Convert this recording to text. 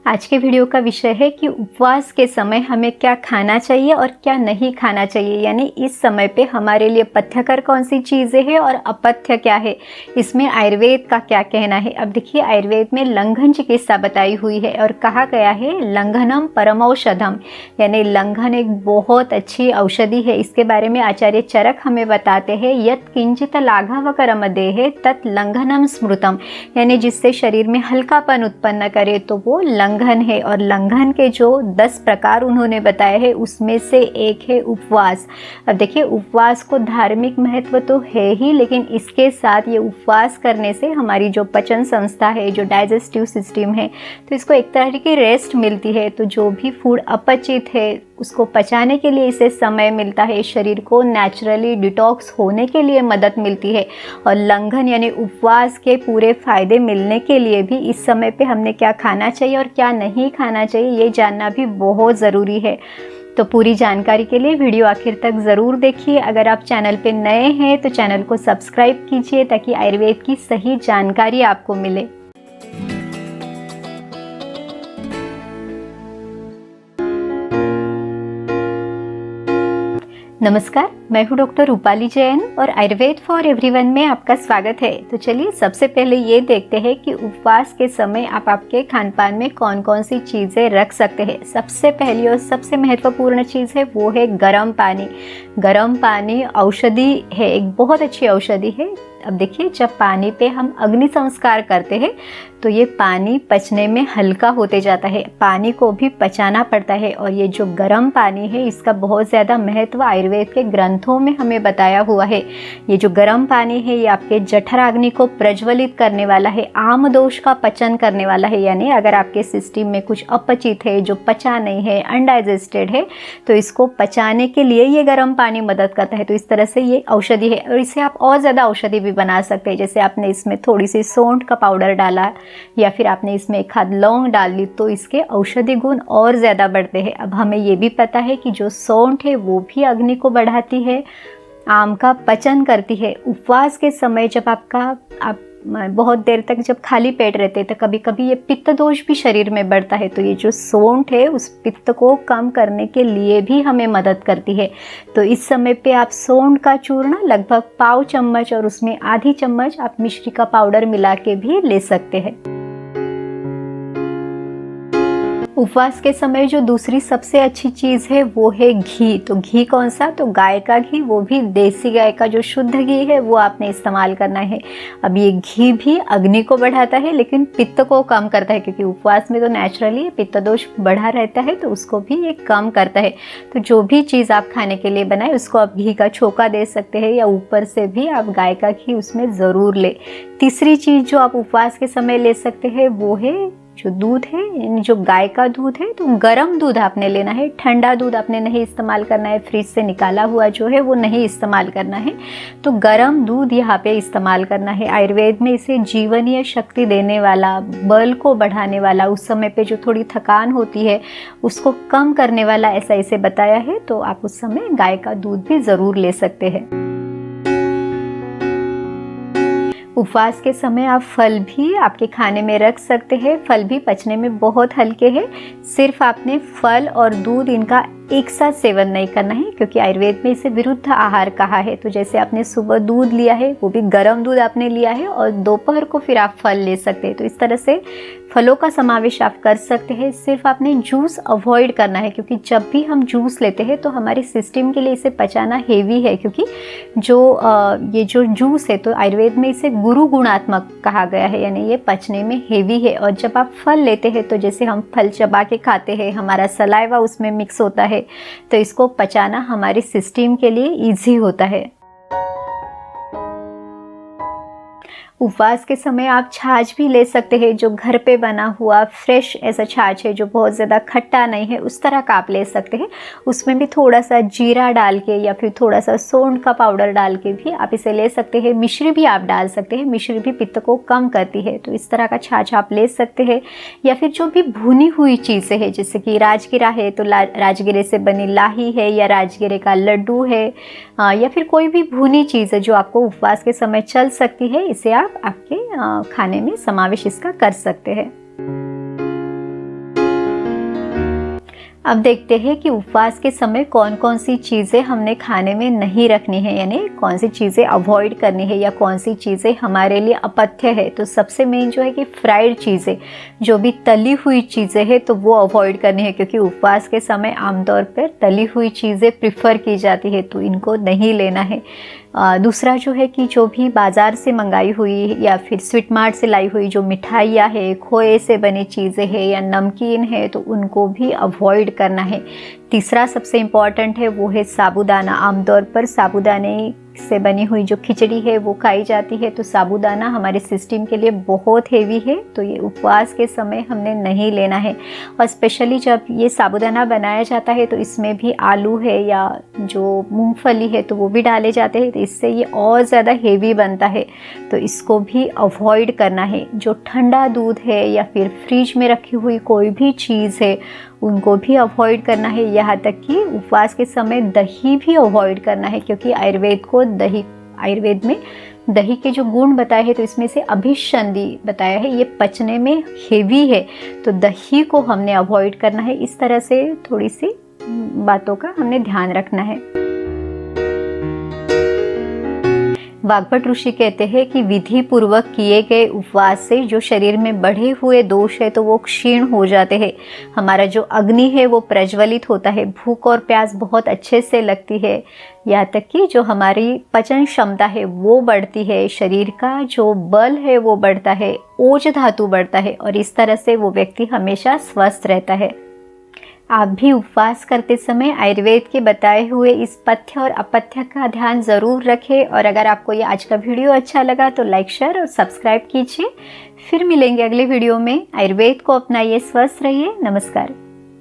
आज के वीडियो का विषय है कि उपवास के समय हमें क्या खाना चाहिए और क्या नहीं खाना चाहिए, यानी इस समय पे हमारे लिए पथ्यकर कौन सी चीज़ें हैं और अपथ्य क्या है, इसमें आयुर्वेद का क्या कहना है। अब देखिए, आयुर्वेद में लंघन चिकित्सा बताई हुई है और कहा गया है लंघनम परमौषधम, यानी लंघन एक बहुत अच्छी औषधि है। इसके बारे में आचार्य चरक हमें बताते हैं, यत् किंचित लाघवकरम देहे तत् लंघनम स्मृतम, यानी जिससे शरीर में हल्कापन उत्पन्न करे तो वो लंघन है। और लंघन के जो 10 प्रकार उन्होंने बताए हैं उसमें से एक है उपवास। अब देखिए, उपवास को धार्मिक महत्व तो है ही, लेकिन इसके साथ ये उपवास करने से हमारी जो पचन संस्था है, जो डाइजेस्टिव सिस्टम है, तो इसको एक तरह की रेस्ट मिलती है। तो जो भी फूड अपचित है उसको पचाने के लिए इसे समय मिलता है, शरीर को नेचुरली डिटॉक्स होने के लिए मदद मिलती है। और लंघन यानी उपवास के पूरे फायदे मिलने के लिए भी इस समय पे हमने क्या खाना चाहिए और क्या नहीं खाना चाहिए ये जानना भी बहुत ज़रूरी है। तो पूरी जानकारी के लिए वीडियो आखिर तक ज़रूर देखिए। अगर आप चैनल पे नए हैं तो चैनल को सब्सक्राइब कीजिए ताकि आयुर्वेद की सही जानकारी आपको मिले। नमस्कार, मैं हूँ डॉक्टर रूपाली जैन और आयुर्वेद फॉर एवरीवन में आपका स्वागत है। तो चलिए सबसे पहले ये देखते हैं कि उपवास के समय आप आपके खान पान में कौन कौन सी चीज़ें रख सकते हैं। सबसे पहली और सबसे महत्वपूर्ण चीज़ है वो है गर्म पानी। गर्म पानी औषधि है, एक बहुत अच्छी औषधि है। अब देखिए, जब पानी पे हम अग्नि संस्कार करते हैं तो ये पानी पचने में हल्का होते जाता है, पानी को भी पचाना पड़ता है। और ये जो गर्म पानी है इसका बहुत ज़्यादा महत्व आयुर्वेद के ग्रंथों में हमें बताया हुआ है। ये जो गर्म पानी है ये आपके जठराग्नि को प्रज्वलित करने वाला है, आम दोष का पचन करने वाला है। यानी अगर आपके सिस्टम में कुछ अपचित है, जो पचा नहीं है, अनडाइजेस्टेड है, तो इसको पचाने के लिए ये गर्म पानी मदद करता है। तो इस तरह से ये औषधि है और इसे आप और ज़्यादा औषधि भी बना सकते हैं। जैसे आपने इसमें थोड़ी सी सौंठ का पाउडर डाला या फिर आपने इसमें एक आध लौंग डाल ली तो इसके औषधि गुण और ज़्यादा बढ़ते हैं। अब हमें ये भी पता है कि जो सौंठ है वो भी अग्नि को बढ़ाती है, आम का पचन करती है। उपवास के समय जब आप बहुत देर तक जब खाली पेट रहते हैं तो कभी कभी ये पित्त दोष भी शरीर में बढ़ता है, तो ये जो सौंठ है उस पित्त को कम करने के लिए भी हमें मदद करती है। तो इस समय पे आप सौंठ का चूर्ण लगभग पाव चम्मच और उसमें आधी चम्मच आप मिश्री का पाउडर मिला के भी ले सकते हैं। उपवास के समय जो दूसरी सबसे अच्छी चीज़ है वो है घी। तो घी कौन सा? तो गाय का घी, वो भी देसी गाय का जो शुद्ध घी है वो आपने इस्तेमाल करना है। अब ये घी भी अग्नि को बढ़ाता है लेकिन पित्त को कम करता है, क्योंकि उपवास में तो नेचुरली पित्त दोष बढ़ा रहता है, तो उसको भी ये कम करता है। तो जो भी चीज़ आप खाने के लिए बनाए उसको आप घी का छोंका दे सकते हैं या ऊपर से भी आप गाय का घी उसमें ज़रूर ले। तीसरी चीज़ जो आप उपवास के समय ले सकते हैं वो है जो दूध है, यानी जो गाय का दूध है। तो गर्म दूध आपने लेना है, ठंडा दूध आपने नहीं इस्तेमाल करना है, फ्रिज से निकाला हुआ जो है वो नहीं इस्तेमाल करना है। तो गर्म दूध यहाँ पे इस्तेमाल करना है। आयुर्वेद में इसे जीवनीय शक्ति देने वाला, बल को बढ़ाने वाला, उस समय पे जो थोड़ी थकान होती है उसको कम करने वाला, ऐसा इसे बताया है। तो आप उस समय गाय का दूध भी ज़रूर ले सकते हैं। उपवास के समय आप फल भी आपके खाने में रख सकते हैं। फल भी पचने में बहुत हल्के हैं। सिर्फ आपने फल और दूध इनका एक साथ सेवन नहीं करना है, क्योंकि आयुर्वेद में इसे विरुद्ध आहार कहा है। तो जैसे आपने सुबह दूध लिया है, वो भी गर्म दूध आपने लिया है, और दोपहर को फिर आप फल ले सकते हैं। तो इस तरह से फलों का समावेश आप कर सकते हैं। सिर्फ आपने जूस अवॉइड करना है, क्योंकि जब भी हम जूस लेते हैं तो हमारे सिस्टम के लिए इसे पचाना हेवी है, क्योंकि ये जो जूस है तो आयुर्वेद में इसे गुरु गुणात्मक कहा गया है, यानी ये पचने में हेवी है। और जब आप फल लेते हैं तो जैसे हम फल चबा के खाते हैं, हमारा सलाइवा उसमें मिक्स होता है, तो इसको पचाना हमारे सिस्टम के लिए इजी होता है। उपवास के समय आप छाछ भी ले सकते हैं, जो घर पे बना हुआ फ्रेश ऐसा छाछ है जो बहुत ज़्यादा खट्टा नहीं है, उस तरह का आप ले सकते हैं। उसमें भी थोड़ा सा जीरा डाल के या फिर थोड़ा सा सौंठ का पाउडर डाल के भी आप इसे ले सकते हैं। मिश्री भी आप डाल सकते हैं, मिश्री भी पित्त को कम करती है, तो इस तरह का छाछ आप ले सकते हैं। या फिर जो भी भुनी हुई चीज़ें हैं, जैसे कि राजगिरा है तो राजगिरे से बनी लाही है या राजगिरे का लड्डू है, या फिर कोई भी भुनी चीज़ है जो आपको उपवास के समय चल सकती है, इसे आप आपके खाने में समावेश इसका कर सकते हैं। अब देखते हैं कि उपवास के समय कौन कौन सी चीज़ें हमने खाने में नहीं रखनी है, यानी कौन सी चीज़ें अवॉइड करनी है या कौन सी चीज़ें हमारे लिए अपथ्य है। तो सबसे मेन जो है कि फ्राइड चीज़ें, जो भी तली हुई चीज़ें हैं तो वो अवॉइड करनी है, क्योंकि उपवास के समय आमतौर पर तली हुई चीज़ें प्रिफर की जाती है, तो इनको नहीं लेना है। दूसरा जो है कि जो भी बाज़ार से मंगाई हुई या फिर स्वीट मार्ट से लाई हुई जो मिठाइयाँ है, खोए से बनी चीज़ें हैं या नमकीन है, तो उनको भी अवॉइड करना है। तीसरा सबसे इम्पॉर्टेंट है वो है साबूदाना। आमतौर पर साबूदाने से बनी हुई जो खिचड़ी है वो खाई जाती है, तो साबूदाना हमारे सिस्टम के लिए बहुत हेवी है, तो ये उपवास के समय हमने नहीं लेना है। और स्पेशली जब ये साबूदाना बनाया जाता है तो इसमें भी आलू है या जो मूंगफली है तो वो भी डाले जाते हैं, तो इससे ये और ज़्यादा हेवी बनता है, तो इसको भी अवॉइड करना है। जो ठंडा दूध है या फिर फ्रिज में रखी हुई कोई भी चीज़ है उनको भी अवॉइड करना है। यहाँ तक कि उपवास के समय दही भी अवॉइड करना है, क्योंकि आयुर्वेद में दही के जो गुण बताए हैं तो इसमें से अभिसंधि बताया है, ये पचने में हेवी है, तो दही को हमने अवॉइड करना है। इस तरह से थोड़ी सी बातों का हमने ध्यान रखना है। वाग्भट ऋषि कहते हैं कि विधि पूर्वक किए गए उपवास से जो शरीर में बढ़े हुए दोष है तो वो क्षीण हो जाते हैं। हमारा जो अग्नि है वो प्रज्वलित होता है, भूख और प्यास बहुत अच्छे से लगती है, यहाँ तक कि जो हमारी पचन क्षमता है वो बढ़ती है, शरीर का जो बल है वो बढ़ता है, ओज धातु बढ़ता है, और इस तरह से वो व्यक्ति हमेशा स्वस्थ रहता है। आप भी उपवास करते समय आयुर्वेद के बताए हुए इस पथ्य और अपथ्य का ध्यान ज़रूर रखें। और अगर आपको ये आज का वीडियो अच्छा लगा तो लाइक, शेयर और सब्सक्राइब कीजिए। फिर मिलेंगे अगले वीडियो में। आयुर्वेद को अपनाइए, स्वस्थ रहिए। नमस्कार।